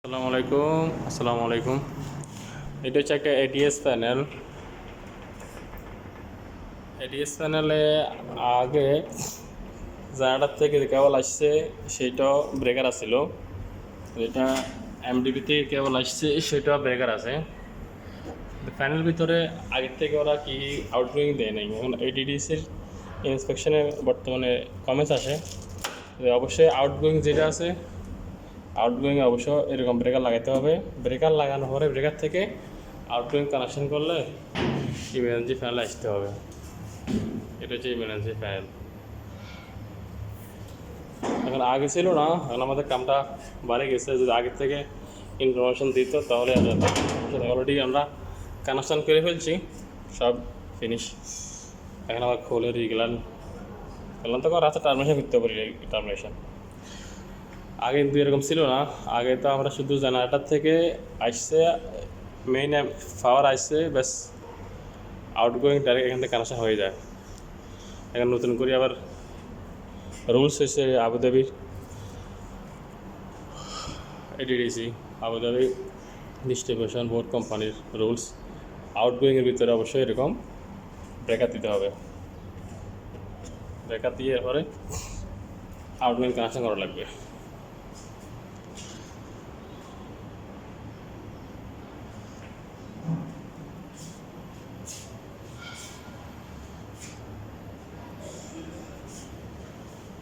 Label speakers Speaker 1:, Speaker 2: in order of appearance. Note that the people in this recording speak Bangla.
Speaker 1: আসসালামু আলাইকুম। এটা হচ্ছে একটা এটিএস প্যানেলে আগে জানাটার থেকে কেবল আসছে সেইটাও ব্রেকার আছিল, যেটা এমডিবি থেকে কেবল আসছে সেটাও ব্রেকার আছে। প্যানেল ভিতরে আগের থেকে ওরা কি আউটগোয়িং দেয় নাই, এখন এডিডিসির ইন্সপেকশনে বর্তমানে কমেন্টস আসে যে অবশ্যই আউটগোয়িং যেটা আছে আউটগোয়িং অবশ্য এরকম ব্রেকার লাগাতে হবে। ব্রেকার লাগানোর পরে ব্রেকার থেকে আউটগোয়িং কানেকশন করলে ইমার্জেন্সি প্যানেলে আসতে হবে। এটা হচ্ছে ইমার্জেন্সি প্যানেল। এখন আগে ছিল না, এখন আমাদের কামটা বাড়ে গেছে। যদি আগের থেকে ইনফরমেশন দিত তাহলে অলরেডি আমরা কানেকশন করে ফেলছি, সব ফিনিশ। এখন আবার খোলে রেগুলার করলাম, তখন রাস্তা টার্মিনেশন করতে পারি। টার্মিনেশন আগে কিন্তু এরকম ছিল না। আগে তো আমরা শুধু জেনারেটার থেকে আসছে মেইন পাওয়ার আসছে, ব্যাস আউটগোয়িং ডাইরেক্ট এখান থেকে কানেকশন হয়ে যায়। এখন নতুন করে আবার রুলস হয়েছে আবুধাবির এডিডিসি, আবুধাবি ডিস্ট্রিবিউশন বোর্ড কোম্পানির রুলস। আউটগোয়িংয়ের ভিতরে অবশ্যই এরকম ব্রেকার দিতে হবে। ব্রেকার দিয়ে এরপরে আউটগোয়িং কানেকশন করা লাগবে।